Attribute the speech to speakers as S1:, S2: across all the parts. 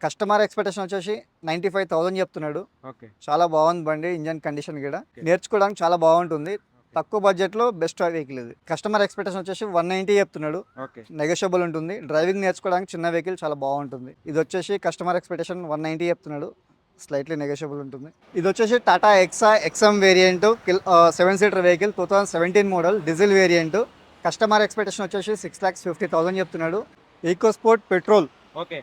S1: Customer expectation వచ్చేసి 95,000 చెప్తున్నాడు.
S2: Okay.
S1: చాలా బాగుంది బండి. ఇంజన్ కండిషన్ కూడా
S2: ఓకే.
S1: నేర్చుకోవడానికి చాలా బాగుంటుంది. తక్కువ బడ్జెట్లో బెస్ట్ వెహికల్ ఇది. కస్టమర్ ఎక్స్పెక్టేషన్ వచ్చేసి 190 చెప్తున్నాడు.
S2: ఓకే.
S1: నెగోషియబుల్ ఉంటుంది. డ్రైవింగ్ నేర్చుకోవడానికి చిన్న వెహికల్ చాలా బాగుంటుంది. ఇది వచ్చేసి కస్టమర్ ఎక్స్పెక్టేషన్ 190 చెప్తున్నాడు. స్లైట్లీ నెగోషియబుల్ ఉంటుంది. ఇది వచ్చేసి టాటా ఎక్సమ్ variant 7 seater vehicle 2017 model diesel variant. Customer expectation వచ్చేసి 6,50,000 చెప్తున్నాడు. EcoSport petrol.
S2: ఓకే.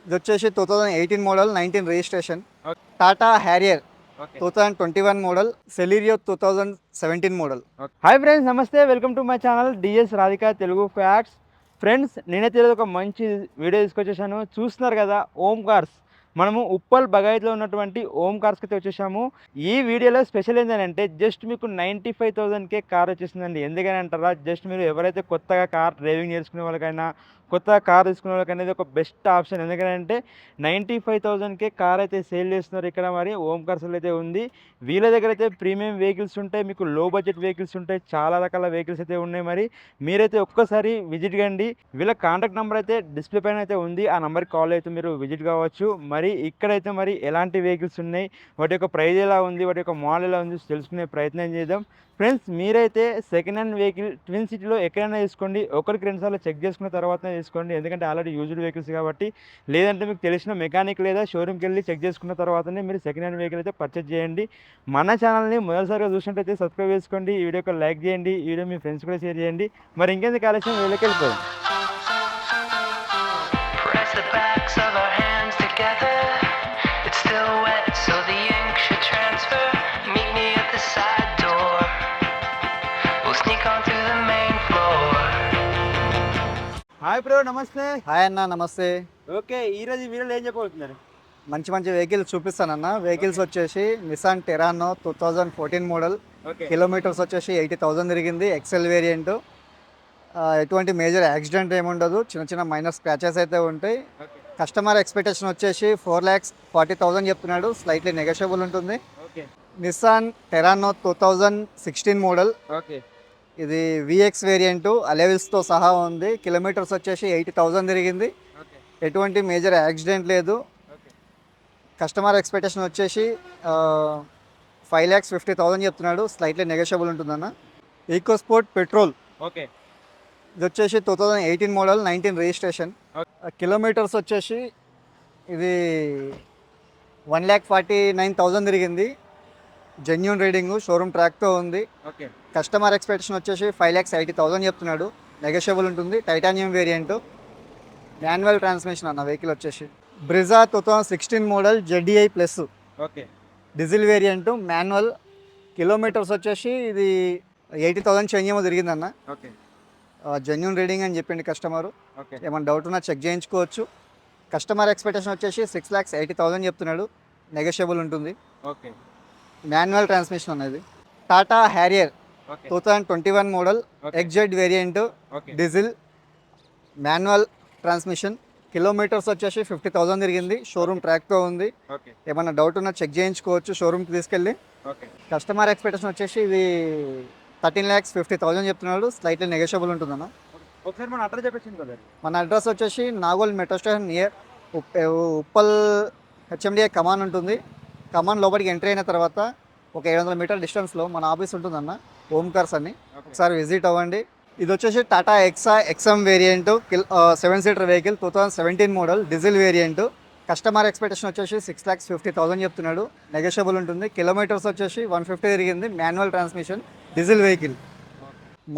S1: ఇది వచ్చేసి 2018 model 19 registration.
S2: Okay.
S1: Tata Harrier
S2: okay.
S1: 2021 model. Celerio 2017 model.
S2: Hi friends, నమస్తే. Welcome to my channel DS Radhika Telugu facts. Friends, నేనైతే ఈరోజు ఒక మంచి వీడియో తీసుకొచ్చేసాను. చూస్తున్నారు కదా, ఓమ్ కార్స్. మనము ఉప్పల్ బగాయత్లో ఉన్నటువంటి ఓమ్ కార్స్కి అయితే వచ్చేసాము. ఈ వీడియోలో స్పెషల్ ఏంటంటే జస్ట్ మీకు 95,000కే కార్ వచ్చేసిందండి. ఎందుకని అంటారా, జస్ట్ మీరు ఎవరైతే కొత్తగా కార్ డ్రైవింగ్ నేర్చుకునే వాళ్ళకైనా కొత్తగా కార్ తీసుకునే వాళ్ళకైనా ఇది ఒక బెస్ట్ ఆప్షన్. ఎందుకంటే 95,000కే కార్ అయితే సేల్ చేస్తున్నారు ఇక్కడ. మరి ఓమ్ కార్స్లో అయితే ఉంది. వీళ్ళ దగ్గర అయితే ప్రీమియం వెహికల్స్ ఉంటాయి, మీకు లో బడ్జెట్ వెహికల్స్ ఉంటాయి, చాలా రకాల వెహికల్స్ అయితే ఉన్నాయి. మరి మీరైతే ఒక్కసారి విజిట్ కండి. వీళ్ళ కాంటాక్ట్ నెంబర్ అయితే డిస్ప్లే పైన అయితే ఉంది. ఆ నెంబర్కి కాల్ అయితే మీరు విజిట్ కావచ్చు. మరి ఇక్కడైతే మరి ఎలాంటి వెహికల్స్ ఉన్నాయి, వాటి యొక్క ప్రైస్ ఎలా ఉంది, వాటి యొక్క మోడల్ ఎలా ఉంది తెలుసుకునే ప్రయత్నం చేద్దాం. ఫ్రెండ్స్, మీరైతే సెకండ్ హ్యాండ్ వెహికల్ ట్విన్ సిటీలో ఎక్కడైనా తీసుకోండి. ఒకరికి 2 సార్లు చెక్ చేసుకున్న తర్వాతనే తీసుకోండి. ఎందుకంటే ఆల్రెడీ యూజ్డ్ వెహికల్స్ కాబట్టి. లేదంటే మీకు తెలిసిన మెకానిక్ లేదా షోరూమ్కి వెళ్ళి చెక్ చేసుకున్న తర్వాతనే మీరు సెకండ్ హ్యాండ్ వెహికల్ అయితే పర్చేజ్ చేయండి. మన ఛానల్ని మొదటిసారిగా చూసినట్టయితే సబ్స్క్రైబ్ చేసుకోండి. ఈ వీడియోకి లైక్ చేయండి. ఈ వీడియో మీ ఫ్రెండ్స్ కూడా షేర్ చేయండి. మరి ఇంకెందుకు ఆలస్యం, వీళ్ళకి వెళ్ళిపోయాం.
S3: Press the backs of our hands together. It's still wet, so the ink should transfer. Meet me at the side door. We'll sneak on through the main floor.
S2: Hi bro, నమస్తే.
S1: Hi అన్న, నమస్తే.
S2: Okay, ఈరోజు వీడియోలో ఏం చెప్పబోతున్నారు?
S1: మంచి మంచి vehicles చూపిస్తానన్న. వెహికల్స్ వచ్చేసి Nissan Terrano 2014 model.
S2: Okay.
S1: Kilometres వచ్చేసి 80,000 తిరిగింది. XL variant. ఎటువంటి మేజర్ యాక్సిడెంట్ ఏముండదు. చిన్న చిన్న మైనర్ స్క్రాచెస్ అయితే ఉంటాయి.
S2: ఓకే.
S1: కస్టమర్ ఎక్స్పెక్టేషన్ వచ్చేసి 4,40,000 చెప్తున్నాడు. స్లైట్లీ నెగోషియబుల్ ఉంటుంది.
S2: Okay.
S1: Nissan Terrano 2016 model.
S2: Okay.
S1: ఇది విఎక్స్ వేరియంట్, అలెవిల్స్తో సహా ఉంది. కిలోమీటర్స్ వచ్చేసి 80,000 తిరిగింది.
S2: ఓకే.
S1: ఎటువంటి మేజర్ యాక్సిడెంట్ లేదు.
S2: ఓకే.
S1: కస్టమర్ ఎక్స్పెక్టేషన్ వచ్చేసి 5,50,000 చెప్తున్నాడు. స్లైట్లీ నెగోషియబుల్ ఉంటుందన్న. EcoSport petrol.
S2: ఓకే.
S1: ఇది వచ్చేసి 2018 మోడల్ 19 రిజిస్ట్రేషన్. కిలోమీటర్స్ వచ్చేసి ఇది 1,49,000 తిరిగింది. జెన్యూన్ రీడింగ్, షోరూమ్ ట్రాక్తో ఉంది.
S2: ఓకే.
S1: కస్టమర్ ఎక్స్పెక్టేషన్ వచ్చేసి 5,80,000 చెప్తున్నాడు. నెగోషియబుల్ ఉంటుంది. టైటానియం వేరియంట్, మాన్యువల్ ట్రాన్స్మిషన్ అన్న. వెహికల్ వచ్చేసి Brezza 2016 model ZDi plus.
S2: Okay.
S1: Diesel variant, manual. Kilometres వచ్చేసి ఇది 80,000 చేంజ్ ఏమో తిరిగిందన్న.
S2: ఓకే.
S1: జెన్యూన్ రీడింగ్ అని చెప్పింది కస్టమరు.
S2: ఓకే.
S1: ఏమైనా డౌట్ ఉన్నా చెక్ చేయించుకోవచ్చు. కస్టమర్ ఎక్స్పెక్టేషన్ వచ్చేసి 6,80,000 చెప్తున్నాడు. నెగోషియబుల్ ఉంటుంది.
S2: ఓకే.
S1: మాన్యువల్ ట్రాన్స్మిషన్ అనేది. Tata Harrier
S2: okay.
S1: 2021 model
S2: okay.
S1: ఎక్జెడ్ variant,
S2: okay.
S1: Diesel, manual transmission. Kilometres వచ్చేసి 50,000 తిరిగింది. షోరూమ్ ట్రాక్తో ఉంది.
S2: ఓకే.
S1: ఏమైనా డౌట్ ఉన్నా చెక్ చేయించుకోవచ్చు షోరూమ్కి తీసుకెళ్ళి.
S2: ఓకే.
S1: కస్టమర్ ఎక్స్పెక్టేషన్ వచ్చేసి ఇది 13,50,000 చెప్తున్నాడు. స్లైట్లీ నెగోషియబుల్ ఉంటుందన్న.
S2: ఒకసారి మన అడ్రస్ చెప్పేసింది కదా.
S1: మన అడ్రస్ వచ్చేసి Nagole metro station near Uppal HMDA కమాన్ ఉంటుంది. కమాన్ లోపలికి ఎంట్రీ అయిన తర్వాత ఒక 700 మీటర్ డిస్టెన్స్లో మన ఆఫీస్ ఉంటుందన్న, ఓమ్ కార్స్ అని. ఒకసారి విజిట్ అవ్వండి. ఇది వచ్చేసి టాటా ఎక్సమ్ variant 7 seater vehicle 2017 model diesel variant. Customer expectation వచ్చేసి 6,50,000 చెప్తున్నాడు. నెగోషియబుల్ ఉంటుంది. కిలోమీటర్స్ వచ్చేసి 150 తిరిగింది. Manual transmission, diesel vehicle.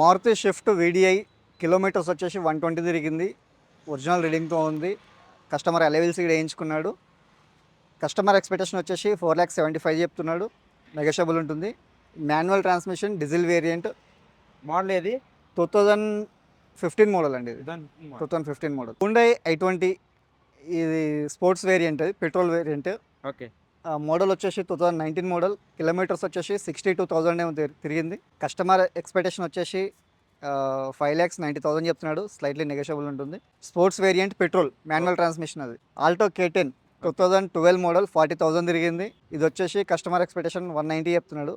S1: Maruti Swift VDI. Kilometres వచ్చేసి 120 తిరిగింది. ఒరిజినల్ రీడింగ్తో ఉంది. కస్టమర్ అలెవిల్స్ కూడా వేయించుకున్నాడు. కస్టమర్ ఎక్స్పెక్టేషన్ వచ్చేసి 4,75,000 చెప్తున్నాడు. నెగోషియబుల్ ఉంటుంది. Manual transmission, diesel variant.
S2: Model ఏది?
S1: 2015 మోడల్ అండి. ఇది 2015 మోడల్. Hyundai i20. ఇది sports variant, petrol variant.
S2: Okay.
S1: Model వచ్చేసి 2019 మోడల్. కిలోమీటర్స్ వచ్చేసి 62,000 ఏమో తిరిగింది. కస్టమర్ ఎక్స్పెక్టేషన్ వచ్చేసి 5,90,000 చెప్తున్నాడు. స్లైట్లీ నెగోషియబుల్ ఉంటుంది. Sports variant, petrol, manual transmission అది. ఆల్టో K10 2012 మోడల్ 40,000 తిరిగింది. ఇది వచ్చేసి కస్టమర్ ఎక్స్పెక్టేషన్ 190 చెప్తున్నాడు.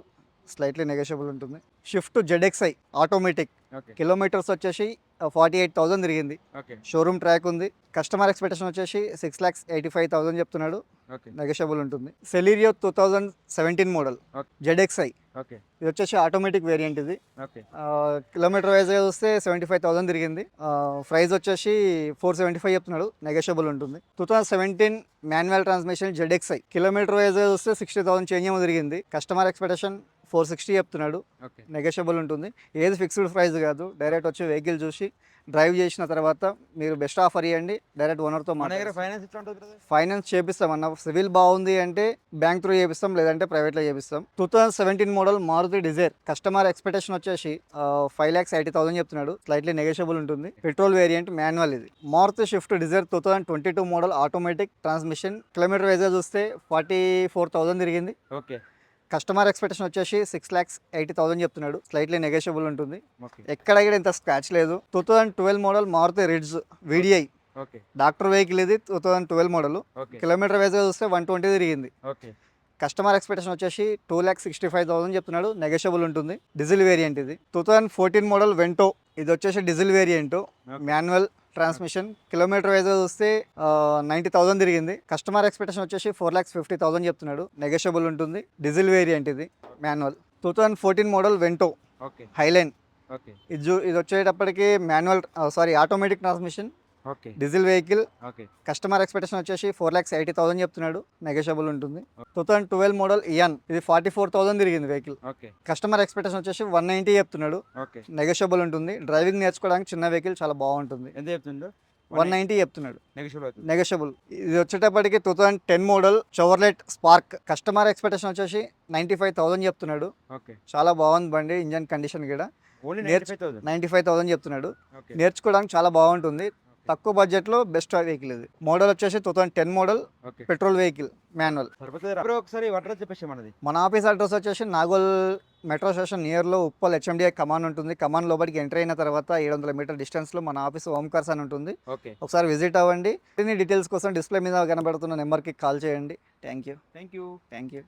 S1: స్లైట్లీ నెగోషియబుల్ ఉంటుంది. Shift ZXi automatic.
S2: Okay.
S1: Kilometres వచ్చేసి 48,000 తిరిగింది.
S2: ఓకే.
S1: షోరూమ్ ట్రాక్ ఉంది. కస్టమర్ ఎక్స్పెక్టేషన్ వచ్చేసి 6,85,000 చెప్తున్నాడు.
S2: ఓకే.
S1: నెగోషియబుల్ ఉంటుంది. Celerio 2017 model
S2: okay.
S1: ZXi.
S2: Okay.
S1: ఇది వచ్చేసి ఆటోమేటిక్ వేరియంట్ ఇది.
S2: ఓకే.
S1: కిలోమీటర్ వైజ్గా చూస్తే 75,000 తిరిగింది. ప్రైస్ వచ్చేసి 475 చెప్తున్నాడు. నెగోషియబుల్ ఉంటుంది. 2017 మాన్యువల్ ట్రాన్స్మిషన్ ZXi. కిలోమీటర్ వైజ్గా చూస్తే 60,000 చేంజ్ ఏమో తిరిగింది. కస్టమర్ ఎక్స్పెక్టేషన్ 460 చెప్తున్నాడు.
S2: ఓకే.
S1: నెగోషియబుల్ ఉంటుంది. ఏది ఫిక్స్డ్ ప్రైస్ కాదు. డైరెక్ట్ వచ్చి వెహికల్ చూసి డ్రైవ్ చేసిన తర్వాత మీరు బెస్ట్ ఆఫర్ ఇవ్వండి. డైరెక్ట్ ఓనర్తో
S2: మన దగ్గర
S1: మాట్లాడి
S2: ఫైనాన్స్ ఎట్లా ఉంటుంది బ్రదర్?
S1: ఫైనాన్స్ చేపిస్తాం అన్న. సివిల్ బాగుంది అంటే బ్యాంక్ త్రూ చేపిస్తాం, లేదంటే ప్రైవేట్లో చేపిస్తాం. 2017 model Maruti Dzire. Customer expectation వచ్చేసి 5,80,000 చెప్తున్నాడు. స్లైట్లీ నెగోషియబుల్ ఉంటుంది. పెట్రోల్ వేరియంట్ మాన్యువల్ ఇది. Maruti Swift Dzire 2022 model automatic transmission. Kilometre వైజ్గా చూస్తే 44,000 తిరిగింది.
S2: ఓకే.
S1: కస్టమర్ ఎక్స్పెక్టేషన్ వచ్చేసి 6,80,000 చెప్తున్నాడు. స్లైట్లీ నెగోషియబుల్ ఉంటుంది.
S2: ఓకే.
S1: ఎక్కడ కూడా ఇంత స్క్రాచ్ లేదు. 2012 model Maruti Ritz VDI.
S2: Okay.
S1: Doctor vehicle ఇది. 2012 మోడల్.
S2: ఓకే.
S1: కిలోమీటర్ వైజ్గా చూస్తే 120 తిరిగింది.
S2: ఓకే.
S1: కస్టమర్ ఎక్స్పెక్టేషన్ వచ్చేసి 2,65,000 చెప్తున్నాడు. నెగోషియబుల్ ఉంటుంది. డీజిల్ వేరియంట్ ఇది. 2014 మోడల్ వెంటో. ఇది వచ్చేసి diesel variant manual transmission. Kilometre వైజ్గా చూస్తే 90,000 తిరిగింది. కస్టమర్ ఎక్స్పెక్టేషన్ వచ్చేసి 4,50,000 చెప్తున్నాడు. నెగోషియబుల్ ఉంటుంది. డీజిల్ వేరియంట్ ఇది manual. 2014 model Vento
S2: okay.
S1: Highline.
S2: Okay.
S1: ఇది వచ్చేటప్పటికి manual automatic transmission.
S2: Okay.
S1: Diesel vehicle.
S2: Okay.
S1: Customer expectation వచ్చేసి 4,80,000 చెప్తున్నాడు. నెగోషియబుల్ ఉంటుంది. 2012 మోడల్ ఇయాన్. ఇది 44,000 తిరిగింది వెహికల్.
S2: ఓకే.
S1: కస్టమర్ ఎక్స్పెక్టేషన్ వచ్చేసి 190 చెప్తున్నాడు.
S2: ఓకే.
S1: నెగోషియబుల్ ఉంటుంది. డ్రైవింగ్ నేర్చుకోవడానికి చిన్న వెహికల్ చాలా బాగుంటుంది.
S2: ఎంత చెప్తుండో?
S1: 190 చెప్తున్నాడు.
S2: నెగోషియబుల్ అవుతుంది.
S1: నెగోషియబుల్. ఇది వచ్చేటప్పటికి 2010 model Chevrolet spark. Customer expectation వచ్చేసి 95,000 చెప్తున్నాడు.
S2: ఓకే.
S1: చాలా బాగుంది బండి. ఇంజన్ కండిషన్ కూడా
S2: ఓన్లీ
S1: నేర్చు-
S2: 95,000.
S1: 95,000 చెప్తున్నాడు.
S2: ఓకే.
S1: నేర్చుకోవడానికి చాలా బాగుంటుంది. తక్కువ బడ్జెట్లో బెస్ట్ వెహికల్ ఇది. మోడల్ వచ్చేసి 2010 model
S2: okay.
S1: Petrol vehicle manual.
S2: సరిపోతుంది. బ్రో ఒకసారి అడ్రస్ చెప్పేసి మనది.
S1: మన ఆఫీస్ అడ్రస్ వచ్చేసి నాగోల్ మెట్రో స్టేషన్ నియర్లో ఉప్పల్ HMDI కమాన్ ఉంటుంది. కమాన్ లోపలికి ఎంటర్ అయిన తర్వాత 700 మీటర్ డిస్టెన్స్లో మన ఆఫీస్ ఓంకార్స్ అని ఉంటుంది.
S2: ఓకే.
S1: ఒకసారి విజిట్ అవ్వండి. దీని డీటెయిల్స్ కోసం డిస్ప్లే మీద కనబడుతున్న నెంబర్కి కాల్ చేయండి. Thank you.
S2: Thank you.
S1: Thank you.